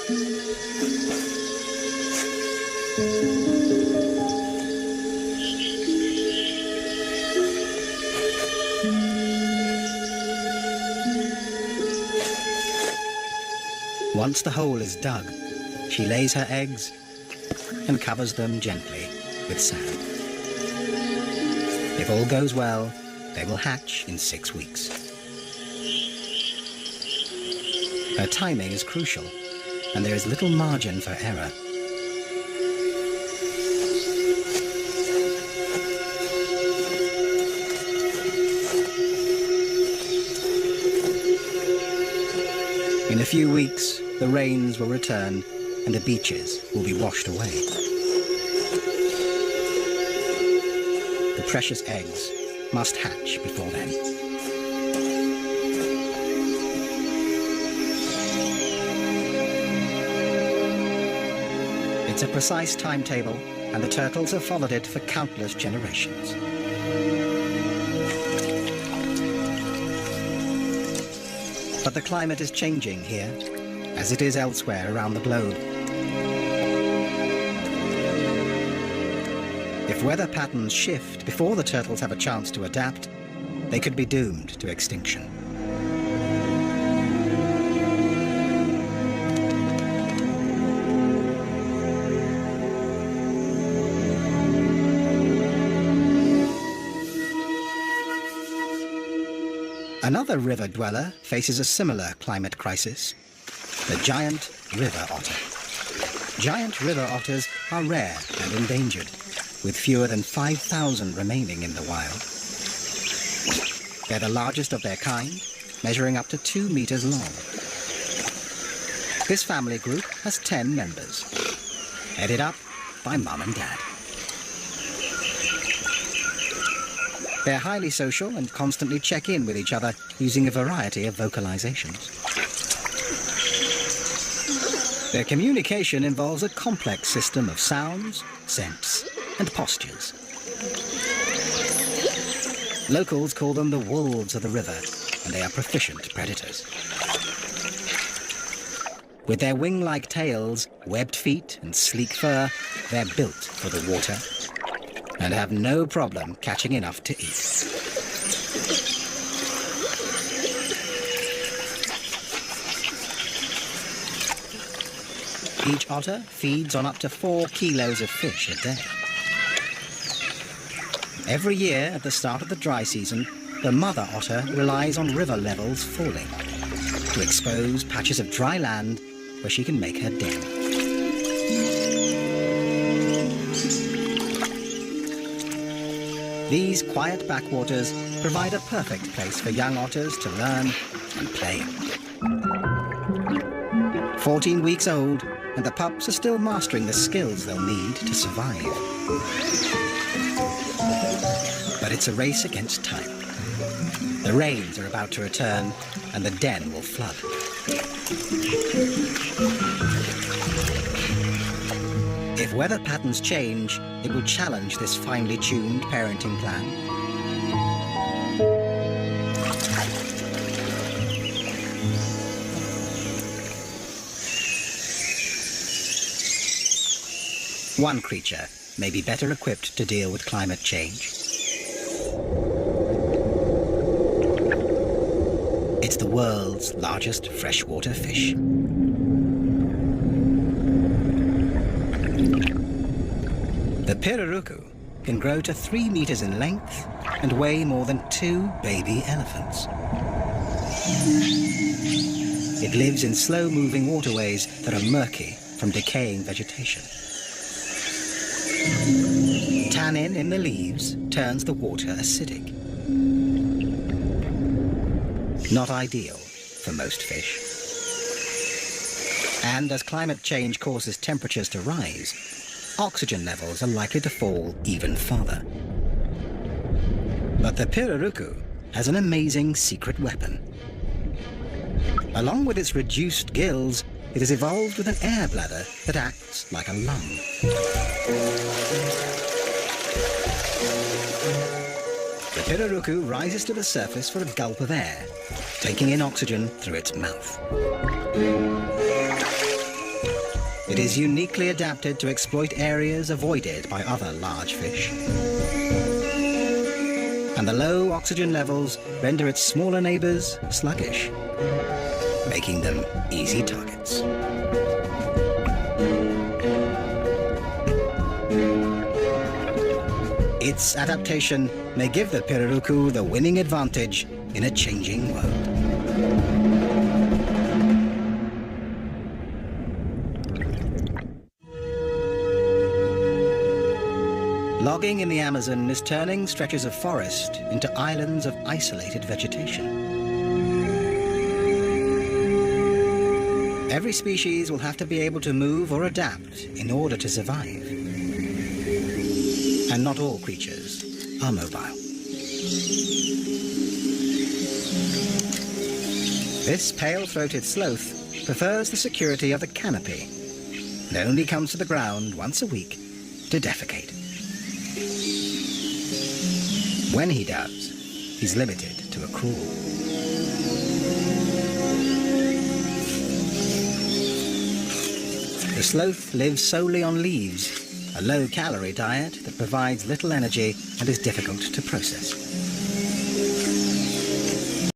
Once the hole is dug, she lays her eggs and covers them gently with sand. If all goes well, they will hatch in 6 weeks. Her timing is crucial, and there is little margin for error. In a few weeks, the rains will return and the beaches will be washed away. The precious eggs must hatch before then. It's a precise timetable, and the turtles have followed it for countless generations. But the climate is changing here, as it is elsewhere around the globe. If weather patterns shift before the turtles have a chance to adapt, they could be doomed to extinction. Another river dweller faces a similar climate crisis, the giant river otter. Giant river otters are rare and endangered, with fewer than 5,000 remaining in the wild. They're the largest of their kind, measuring up to 2 meters long. This family group has 10 members, headed up by Mum and Dad. They're highly social and constantly check in with each other using a variety of vocalizations. Their communication involves a complex system of sounds, scents, and postures. Locals call them the wolves of the river, and they are proficient predators. With their wing-like tails, webbed feet, and sleek fur, they're built for the water and have no problem catching enough to eat. Each otter feeds on up to 4 kilos of fish a day. Every year at the start of the dry season, the mother otter relies on river levels falling to expose patches of dry land where she can make her den. These quiet backwaters provide a perfect place for young otters to learn and play. 14 weeks old, and the pups are still mastering the skills they'll need to survive. But it's a race against time. The rains are about to return, and the den will flood. If weather patterns change, it will challenge this finely tuned parenting plan. One creature may be better equipped to deal with climate change. It's the world's largest freshwater fish. The pirarucu can grow to 3 meters in length and weigh more than 2 baby elephants. It lives in slow-moving waterways that are murky from decaying vegetation. Tannin in the leaves turns the water acidic. Not ideal for most fish. And as climate change causes temperatures to rise, oxygen levels are likely to fall even farther. But the pirarucu has an amazing secret weapon. Along with its reduced gills, it has evolved with an air bladder that acts like a lung. The pirarucu rises to the surface for a gulp of air, taking in oxygen through its mouth. It is uniquely adapted to exploit areas avoided by other large fish. And the low oxygen levels render its smaller neighbors sluggish, making them easy targets. Its adaptation may give the pirarucu the winning advantage in a changing world. Logging in the Amazon is turning stretches of forest into islands of isolated vegetation. Every species will have to be able to move or adapt in order to survive. And not all creatures are mobile. This pale-throated sloth prefers the security of the canopy and only comes to the ground once a week to defecate. When he does, he's limited to a crawl. The sloth lives solely on leaves, a low-calorie diet that provides little energy and is difficult to process.